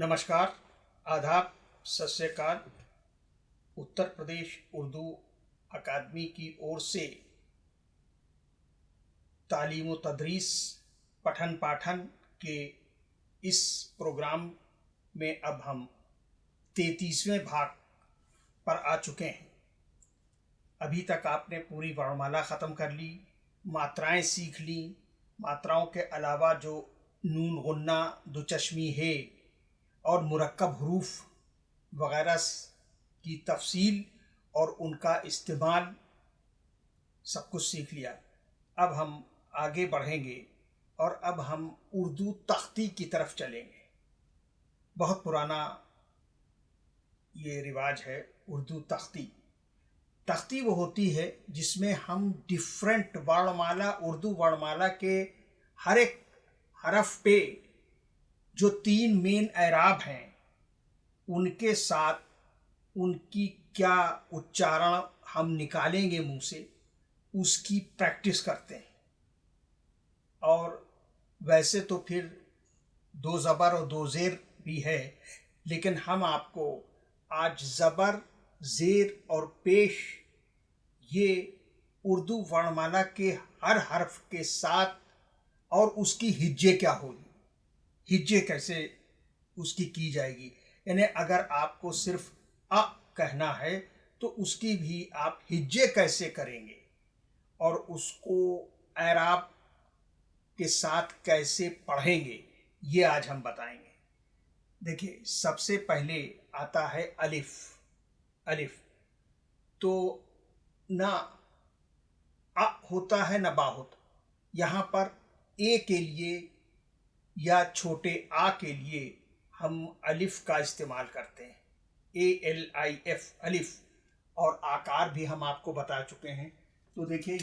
नमस्कार, आदाब, सत श्री अकाल। उत्तर प्रदेश उर्दू अकादमी की ओर से तालीम व तदरीस पठन पाठन के इस प्रोग्राम में अब हम 33वें भाग पर आ चुके हैं। अभी तक आपने पूरी वर्णमाला ख़त्म कर ली, मात्राएं सीख ली। मात्राओं के अलावा जो नून गुन्ना दुचश्मी है और मुरक्कब हरूफ वगैरह की तफसील और उनका इस्तेमाल सब कुछ सीख लिया। अब हम आगे बढ़ेंगे और अब हम उर्दू तख्ती की तरफ चलेंगे। बहुत पुराना ये रिवाज है उर्दू तख्ती। तख्ती वो होती है जिसमें हम डिफरेंट वर्णमाला, उर्दू वर्णमाला के हर एक हरफ पे जो 3 मेन एराब हैं उनके साथ उनकी क्या उच्चारण हम निकालेंगे मुंह से, उसकी प्रैक्टिस करते हैं। और वैसे तो फिर 2 ज़बर और 2 ज़ेर भी है, लेकिन हम आपको आज ज़बर, ज़ेर और पेश ये उर्दू वर्णमाला के हर हर्फ के साथ और उसकी हिज्जे क्या होगी, हिज्जे कैसे उसकी की जाएगी। यानी अगर आपको सिर्फ अ कहना है तो उसकी भी आप हिज्जे कैसे करेंगे और उसको एराब के साथ कैसे पढ़ेंगे, ये आज हम बताएंगे। देखिए, सबसे पहले आता है अलिफ। अलिफ तो ना अ होता है ना बा होता। यहाँ पर ए के लिए या छोटे आ के लिए हम अलिफ का इस्तेमाल करते हैं, ALIF अलिफ। और आकार भी हम आपको बता चुके हैं। तो देखिए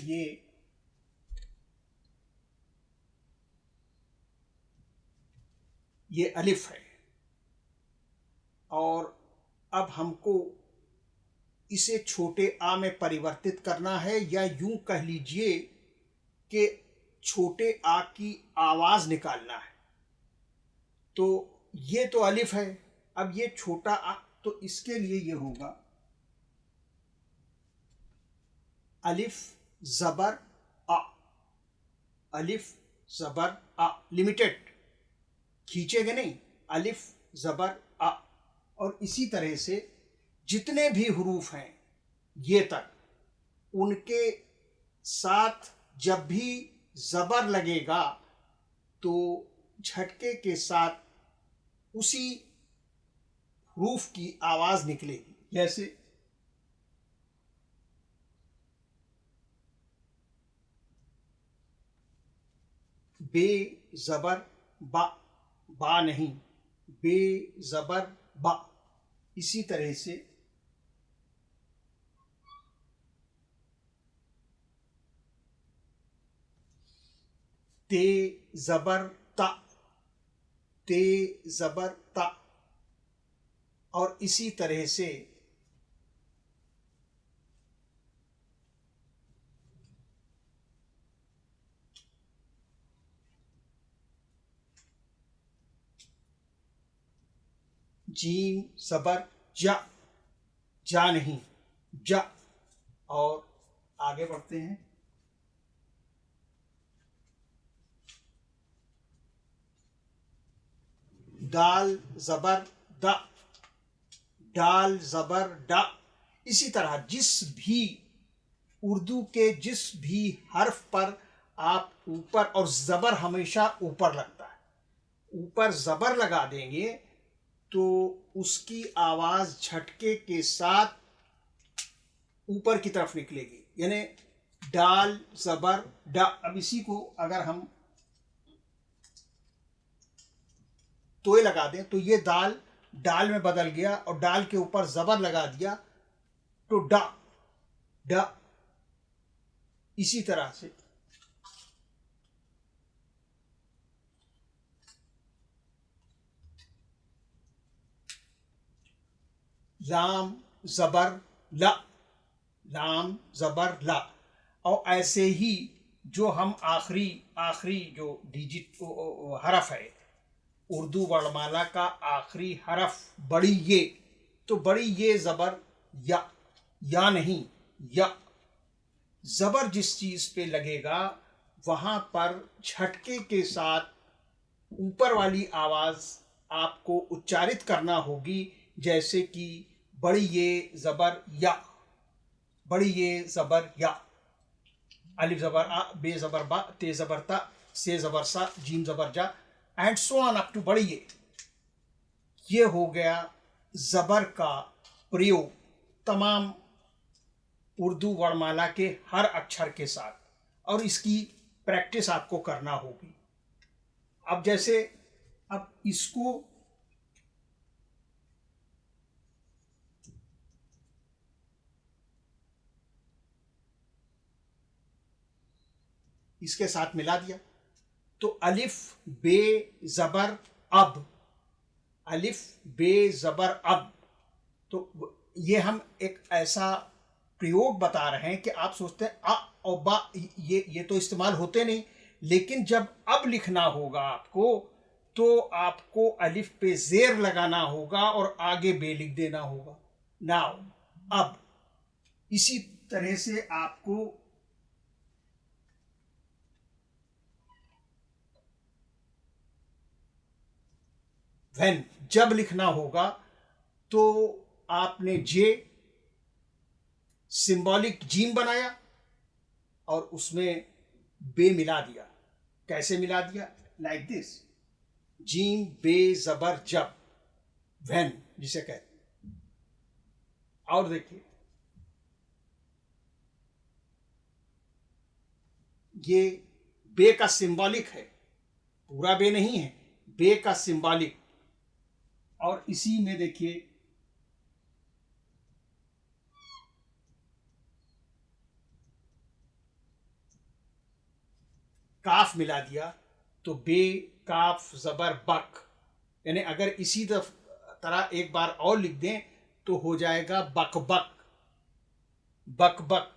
ये अलिफ है और अब हमको इसे छोटे आ में परिवर्तित करना है, या यूं कह लीजिए कि छोटे आ की आवाज निकालना है। तो ये तो अलिफ है, अब ये छोटा आ, तो इसके लिए ये होगा अलिफ जबर आ, अलिफ जबर आ, लिमिटेड, खींचेंगे नहीं, अलिफ जबर आ। और इसी तरह से जितने भी हुरूफ हैं ये तक, उनके साथ जब भी जबर लगेगा तो झटके के साथ उसी हुरूफ की आवाज निकलेगी। जैसे बे जबर बा, बा नहीं, बे जबर बा। इसी तरह से ते जबर ता, ते जबर ता। और इसी तरह से जीम जबर जा, जा नहीं जा। और आगे बढ़ते हैं। दाल जबर दा, डाल जबर डा। इसी तरह जिस भी उर्दू के जिस भी हर्फ पर आप ऊपर, और जबर हमेशा ऊपर लगता है, ऊपर जबर लगा देंगे तो उसकी आवाज झटके के साथ ऊपर की तरफ निकलेगी। यानी डाल जबर डा। अब इसी को अगर हम तोय लगा दें तो ये दाल डाल में बदल गया, और डाल के ऊपर जबर लगा दिया तो डा, डा। इसी तरह से लाम जबर ला, लाम जबर ला। और ऐसे ही जो हम आखिरी जो डिजिट हरफ है उर्दू वर्णमाला का आखिरी हरफ बड़ी ये, तो बड़ी ये ज़बर या नहीं, या। ज़बर जिस चीज़ पे लगेगा वहाँ पर झटके के साथ ऊपर वाली आवाज़ आपको उच्चारित करना होगी, जैसे कि बड़ी ये ज़बर या, बड़ी ये ज़बर या। अलिफ ज़बर आ, बे ज़बर बा, ते ज़बर ता, से ज़बर सा, जीम ज़बर जा, and so on up to बड़ी ये हो गया ज़बर का प्रयोग तमाम उर्दू वर्णमाला के हर अक्षर के साथ, और इसकी प्रैक्टिस आपको करना होगी। अब जैसे अब इसको इसके साथ मिला दिया तो अलिफ बे ज़बर अब, अलिफ बे ज़बर अब। तो ये हम एक ऐसा प्रयोग बता रहे हैं कि आप सोचते हैं अ और बा ये तो इस्तेमाल होते नहीं, लेकिन जब अब लिखना होगा आपको तो आपको अलिफ पे ज़ेर लगाना होगा और आगे बे लिख देना होगा। नाउ अब इसी तरह से आपको व्हेन जब लिखना होगा तो आपने जे सिंबॉलिक जीम बनाया और उसमें बे मिला दिया। कैसे मिला दिया? लाइक दिस, जीम बे ज़बर जब, व्हेन जिसे कहते हैं। और देखिए ये बे का सिंबॉलिक है, पूरा बे नहीं है, बे का सिंबॉलिक। और इसी में देखिए काफ मिला दिया तो बे काफ ज़बर बक, यानी अगर इसी तरह एक बार और लिख दें तो हो जाएगा बक बक, बक बक।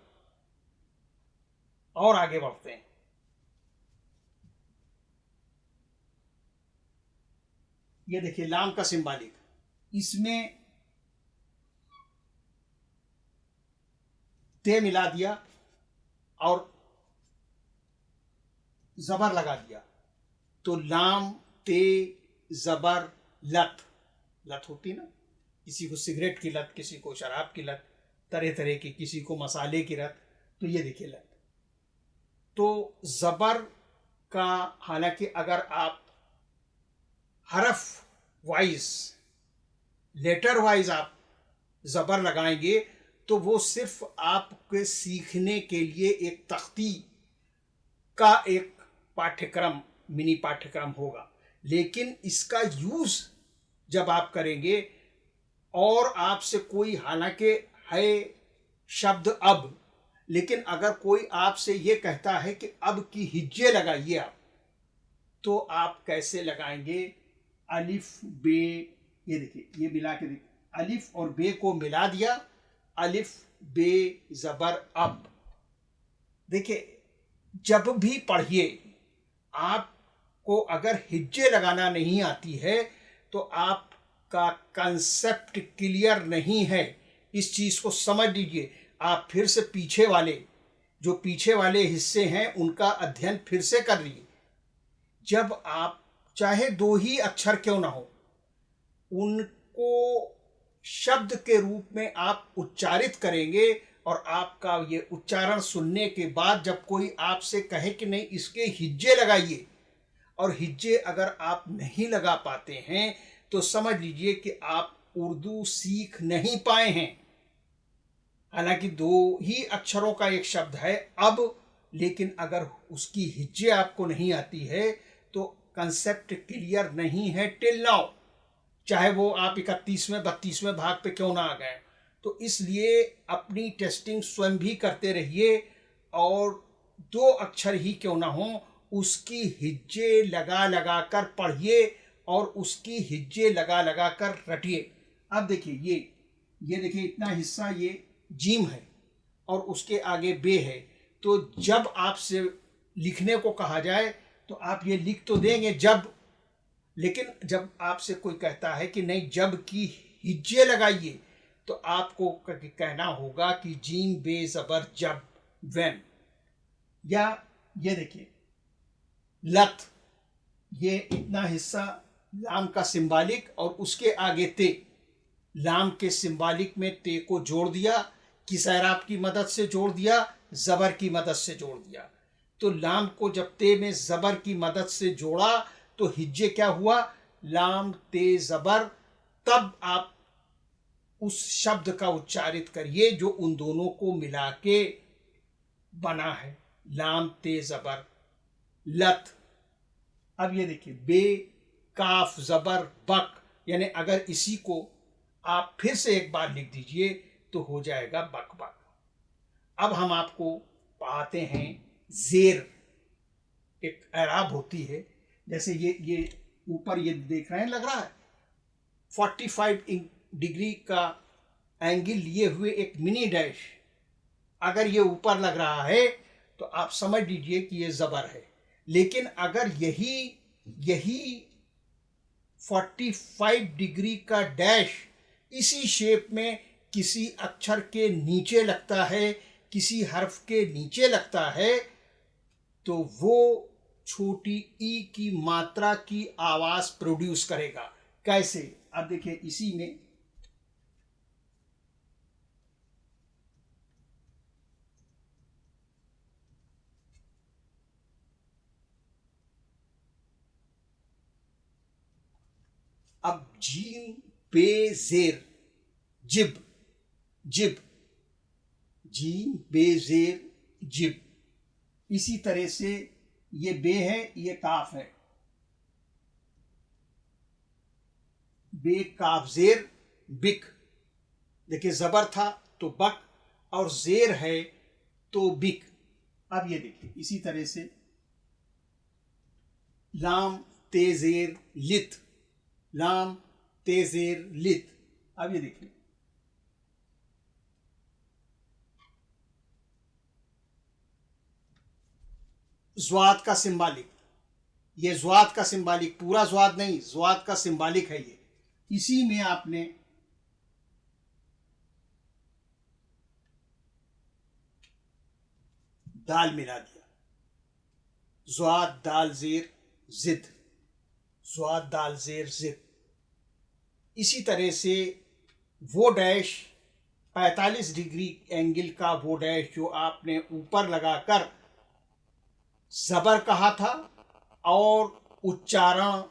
और आगे बढ़ते हैं, ये देखिए लाम का सिंबॉलिक, इसमें ते मिला दिया और ज़बर लगा दिया तो लाम ते ज़बर लत, लत होती ना, किसी को सिगरेट की लत, किसी को शराब की लत, तरह तरह की, किसी को मसाले की लत, तो ये देखिए लत। तो ज़बर का हालांकि अगर आप हरफ वाइज, लेटर वाइज आप ज़बर लगाएंगे तो वो सिर्फ आपके सीखने के लिए एक तख्ती का एक पाठ्यक्रम, मिनी पाठ्यक्रम होगा, लेकिन इसका यूज़ जब आप करेंगे और आपसे कोई, हालांकि है शब्द अब, लेकिन अगर कोई आपसे ये कहता है कि अब की हिज्जे लगाइए आप, तो आप कैसे लगाएंगे? अलिफ बे, ये देखिए ये मिला के देखिए, अलिफ और बे को मिला दिया, अलिफ बे ज़बर अब। देखिए जब भी पढ़िए, आपको अगर हिज्जे लगाना नहीं आती है तो आपका कंसेप्ट क्लियर नहीं है, इस चीज़ को समझ लीजिए। आप फिर से पीछे वाले, जो पीछे वाले हिस्से हैं उनका अध्ययन फिर से कर लीजिए। जब आप चाहे दो ही अक्षर क्यों ना हो, उनको शब्द के रूप में आप उच्चारित करेंगे और आपका ये उच्चारण सुनने के बाद जब कोई आपसे कहे कि नहीं इसके हिज्जे लगाइए, और हिज्जे अगर आप नहीं लगा पाते हैं तो समझ लीजिए कि आप उर्दू सीख नहीं पाए हैं। हालांकि दो ही अक्षरों का एक शब्द है अब, लेकिन अगर उसकी हिज्जे आपको नहीं आती है तो कंसेप्ट क्लियर नहीं है टिल नाउ, चाहे वो आप 31वें 32वें भाग पे क्यों ना आ गए। तो इसलिए अपनी टेस्टिंग स्वयं भी करते रहिए, और दो अक्षर ही क्यों ना हो उसकी हिज्जे लगा लगा कर पढ़िए और उसकी हिज्जे लगा लगा कर रटिए। अब देखिए ये देखिए इतना हिस्सा ये जीम है और उसके आगे बे है, तो जब आपसे लिखने को कहा जाए तो आप ये लिख तो देंगे जब, लेकिन जब आपसे कोई कहता है कि नहीं जब की हिज्जे लगाइए, तो आपको कहना होगा कि जीम बे ज़बर जब, व्हेन। या ये देखिए लत, ये इतना हिस्सा लाम का सिंबॉलिक और उसके आगे ते, लाम के सिंबॉलिक में ते को जोड़ दिया, किसैराब की मदद से जोड़ दिया, ज़बर की मदद से जोड़ दिया। तो लाम को जब ते में ज़बर की मदद से जोड़ा तो हिज्जे क्या हुआ, लाम ते ज़बर। तब आप उस शब्द का उच्चारित करिए जो उन दोनों को मिला के बना है, लाम ते ज़बर लत। अब ये देखिए बे काफ ज़बर बक, यानी अगर इसी को आप फिर से एक बार लिख दीजिए तो हो जाएगा बक बक। अब हम आपको पढ़ाते हैं जेर, एक एराब होती है। जैसे ये ऊपर ये देख रहे हैं, लग रहा है 45 डिग्री का एंगल लिए हुए एक मिनी डैश, अगर ये ऊपर लग रहा है तो आप समझ लीजिए कि ये ज़बर है। लेकिन अगर यही 45 डिग्री का डैश इसी शेप में किसी अक्षर के नीचे लगता है, किसी हर्फ के नीचे लगता है, तो वो छोटी ई की मात्रा की आवाज प्रोड्यूस करेगा। कैसे? अब देखिए इसी में अब जीम पे जेर जिब, जिब, जीम बे जेर जिब। इसी तरह से ये बे है, ये काफ है, बे काफ जेर बिक। देखिए जबर था तो बक, और जेर है तो बिक। अब ये देखिए इसी तरह से लाम तेजेर लित, लाम तेजेर लित। अब ये देखिए ज्वाद का सिंबॉलिक, ये ज्वाद का सिंबॉलिक, पूरा ज्वाद नहीं, ज्वाद का सिंबॉलिक है ये। इसी में आपने दाल मिला दिया, ज्वाद दाल जेर जिद, ज्वाद दाल जेर जिद। इसी तरह से वो डैश 45 डिग्री एंगल का वो डैश जो आपने ऊपर लगाकर ज़बर कहा था और उच्चारण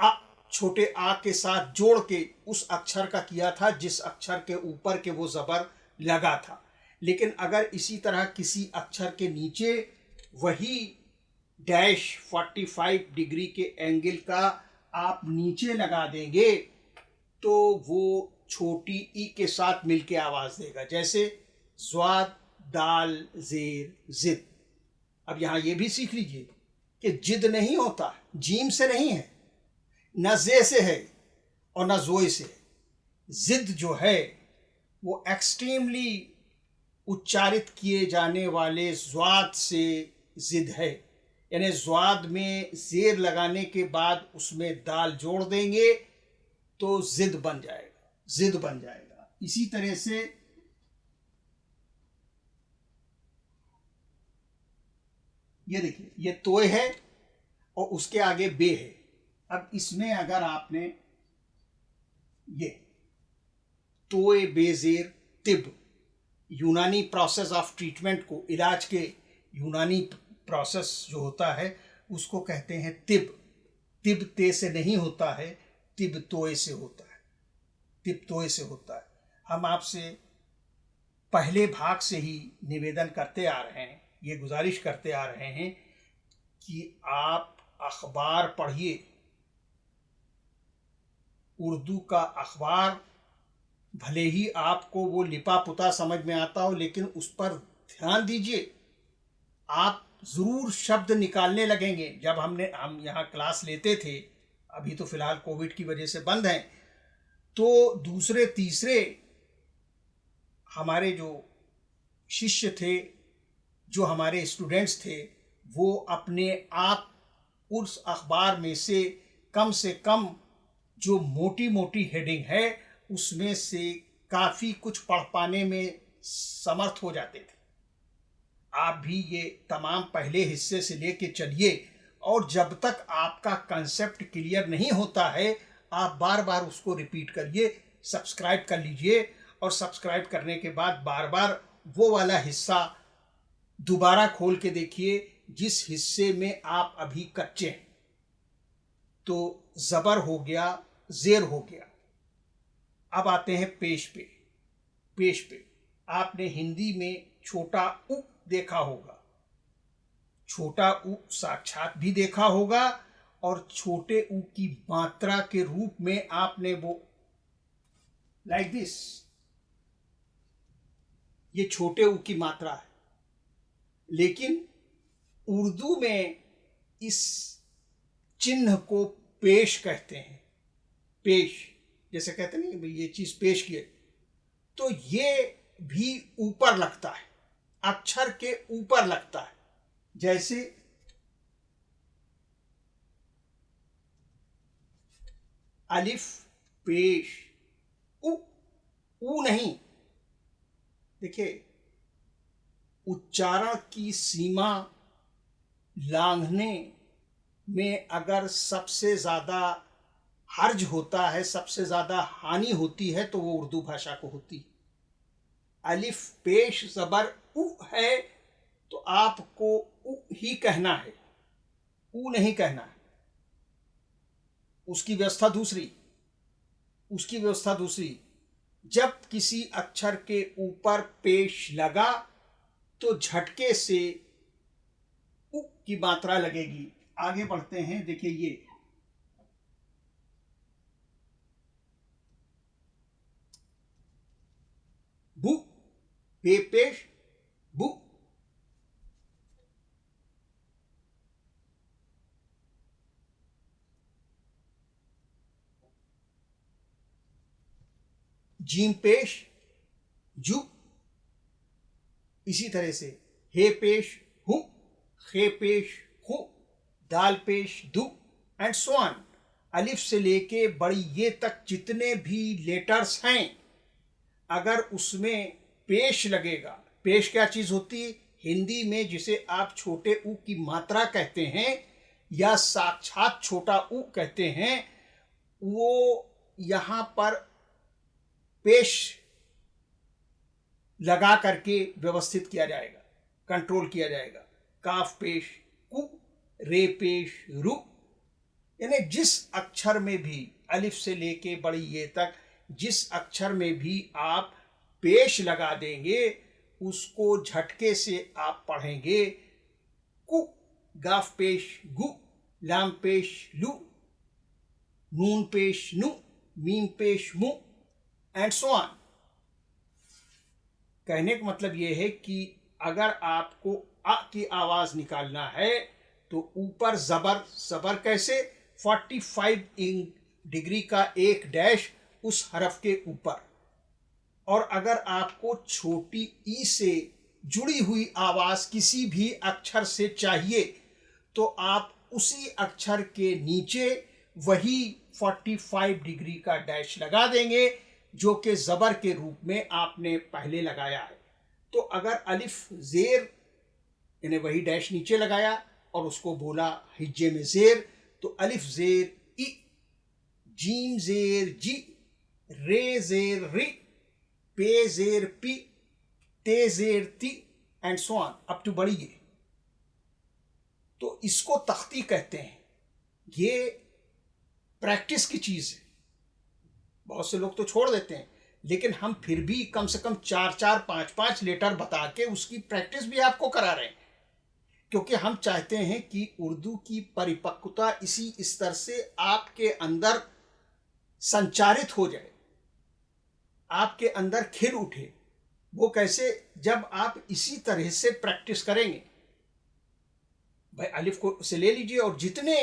आ, छोटे आ के साथ जोड़ के उस अक्षर का किया था जिस अक्षर के ऊपर के वो ज़बर लगा था। लेकिन अगर इसी तरह किसी अक्षर के नीचे वही डैश 45 डिग्री के एंगल का आप नीचे लगा देंगे तो वो छोटी ई के साथ मिलके आवाज देगा, जैसे ज्वाद दाल जेर जिद। अब यहां ये भी सीख लीजिए कि जिद नहीं होता, जीम से नहीं है, न जे से है और न जोए से है। जिद जो है वो एक्सट्रीमली उच्चारित किए जाने वाले ज्वाद से जिद है, यानी ज्वाद में जेर लगाने के बाद उसमें दाल जोड़ देंगे तो जिद बन जाएगा, जिद बन जाएगा। इसी तरह से ये देखिए ये तोय है और उसके आगे बे है। अब इसमें अगर आपने ये तोय बेजेर तिब, यूनानी प्रोसेस ऑफ ट्रीटमेंट को, इलाज के यूनानी प्रोसेस जो होता है उसको कहते हैं तिब। तिब ते से नहीं होता है, तिब तोय से होता है, तिब तोय से होता है। हम आपसे पहले भाग से ही निवेदन करते आ रहे हैं, ये गुजारिश करते आ रहे हैं कि आप अखबार पढ़िए, उर्दू का अखबार भले ही आपको वो लिपा पुता समझ में आता हो, लेकिन उस पर ध्यान दीजिए। आप ज़रूर शब्द निकालने लगेंगे। जब हम यहाँ क्लास लेते थे, अभी तो फ़िलहाल कोविड की वजह से बंद हैं, तो दूसरे तीसरे हमारे जो शिष्य थे, जो हमारे स्टूडेंट्स थे, वो अपने आप उस अखबार में से कम जो मोटी मोटी हेडिंग है उसमें से काफ़ी कुछ पढ़ पाने में समर्थ हो जाते थे। आप भी ये तमाम पहले हिस्से से लेके चलिए, और जब तक आपका कंसेप्ट क्लियर नहीं होता है आप बार बार उसको रिपीट करिए, सब्सक्राइब कर लीजिए, और सब्सक्राइब करने के बाद बार बार वो वाला हिस्सा दोबारा खोल के देखिए जिस हिस्से में आप अभी कच्चे हैं। तो ज़बर हो गया, ज़ेर हो गया। अब आते हैं पेश पे। पेश पे आपने हिंदी में छोटा उ देखा होगा, छोटा उ साक्षात भी देखा होगा, और छोटे उ की मात्रा के रूप में आपने वो लाइक दिस, ये छोटे उ की मात्रा है। लेकिन उर्दू में इस चिन्ह को पेश कहते हैं। पेश, जैसे कहते नहीं भाई ये चीज पेश किए, तो ये भी ऊपर लगता है, अक्षर के ऊपर लगता है। जैसे अलिफ पेश ऊ नहीं। देखिए, उच्चारण की सीमा लांघने में अगर सबसे ज़्यादा हर्ज होता है, सबसे ज़्यादा हानि होती है, तो वो उर्दू भाषा को होती है। अलिफ पेश ज़बर उ है तो आपको उ ही कहना है, ऊ नहीं कहना है। उसकी व्यवस्था दूसरी, उसकी व्यवस्था दूसरी। जब किसी अक्षर के ऊपर पेश लगा तो झटके से उ की मात्रा लगेगी। आगे बढ़ते हैं, देखिए ये बु, बे पेश बु। जीम पेश जू। इसी तरह से हे पेश हु, खे पेश हु, दाल पेश दु, एंड सो ऑन। अलिफ से लेके बड़ी ये तक जितने भी लेटर्स हैं, अगर उसमें पेश लगेगा, पेश क्या चीज होती है हिंदी में, जिसे आप छोटे ऊ की मात्रा कहते हैं या साक्षात छोटा ऊ कहते हैं, वो यहां पर पेश लगा करके व्यवस्थित किया जाएगा, कंट्रोल किया जाएगा। काफ पेश कु, रे पेश रु। यानी जिस अक्षर में भी अलिफ से लेके बड़ी ये तक जिस अक्षर में भी आप पेश लगा देंगे उसको झटके से आप पढ़ेंगे। कु, गाफ पेश गु, लाम पेश लु, नून पेश नु, मीम पेश मु, एंड सो ऑन। कहने का मतलब यह है कि अगर आपको अ की आवाज निकालना है तो ऊपर जबर, जबर कैसे 45 डिग्री का एक डैश उस हरफ के ऊपर, और अगर आपको छोटी ई से जुड़ी हुई आवाज किसी भी अक्षर से चाहिए तो आप उसी अक्षर के नीचे वही 45 डिग्री का डैश लगा देंगे जो कि ज़बर के रूप में आपने पहले लगाया है। तो अगर अलिफ ज़ेर, यानी वही डैश नीचे लगाया और उसको बोला हिज्जे में ज़ेर, तो अलिफ ज़ेर ई, जीम ज़ेर जी, रे ज़ेर री, पे ज़ेर पी, ते ज़ेर ती, and so on up to बढ़िए। तो इसको तख्ती कहते हैं। ये प्रैक्टिस की चीज़ है। बहुत से लोग तो छोड़ देते हैं, लेकिन हम फिर भी कम से कम 4-4, 5-5 लेटर बता के उसकी प्रैक्टिस भी आपको करा रहे हैं, क्योंकि हम चाहते हैं कि उर्दू की परिपक्वता इसी स्तर से आपके अंदर संचारित हो जाए, आपके अंदर खिल उठे। वो कैसे? जब आप इसी तरह से प्रैक्टिस करेंगे। भाई अलिफ को से ले लीजिए और जितने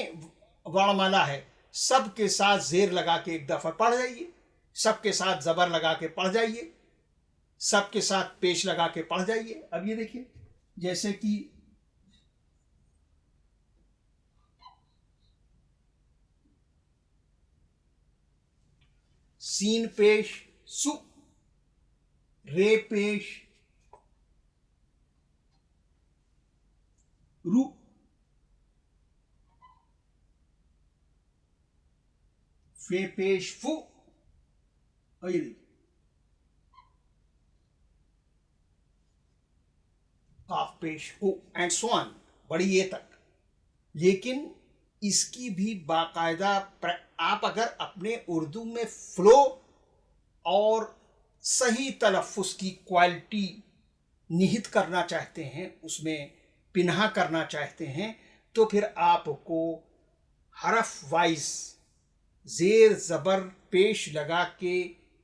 वर्णमाला है सबके साथ ज़ेर लगा के एक दफ़ा पढ़ जाइए, सबके साथ ज़बर लगा के पढ़ जाइए, सबके साथ पेश लगा के पढ़ जाइए। अब ये देखिए, जैसे कि सीन पेश सु, रे पेश रु, फे पेश फु, और ये देखिए काफ पेश हु एंड सो ऑन, बड़ी ये तक। लेकिन इसकी भी बाकायदा आप अगर अपने उर्दू में फ्लो और सही तलफ़्फ़ुज़ की क्वालिटी निहित करना चाहते हैं, उसमें पिन्हा करना चाहते हैं, तो फिर आपको हरफ वाइज ज़ेर ज़बर पेश लगा के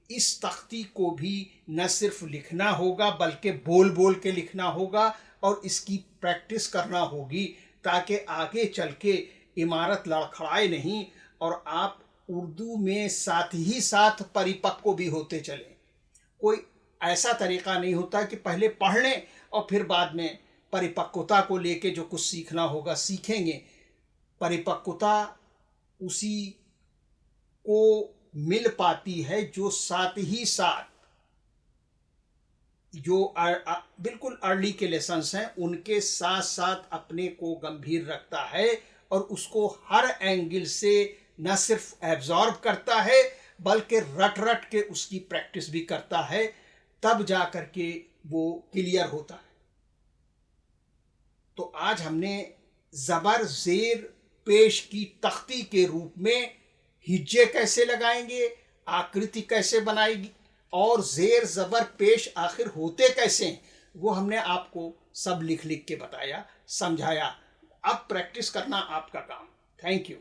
इस तख्ती को भी न सिर्फ लिखना होगा बल्कि बोल बोल के लिखना होगा और इसकी प्रैक्टिस करना होगी, ताकि आगे चल के इमारत लड़खड़ाए नहीं और आप उर्दू में साथ ही साथ परिपक्व भी होते चलें। कोई ऐसा तरीक़ा नहीं होता कि पहले पढ़ लें और फिर बाद में परिपक्वता को लेके जो कुछ सीखना होगा सीखेंगे। परिपक्वता उसी को मिल पाती है जो साथ ही साथ जो बिल्कुल अर्ली के लेसन्स हैं उनके साथ साथ अपने को गंभीर रखता है और उसको हर एंगल से न सिर्फ एब्जॉर्ब करता है बल्कि रट रट के उसकी प्रैक्टिस भी करता है, तब जा कर के वो क्लियर होता है। तो आज हमने ज़बर ज़ेर पेश की तख्ती के रूप में हिज्जे कैसे लगाएंगे, आकृति कैसे बनाएगी और ज़ेर ज़बर पेश आखिर होते कैसे हैं, वो हमने आपको सब लिख लिख के बताया, समझाया। अब प्रैक्टिस करना आपका काम। Thank you.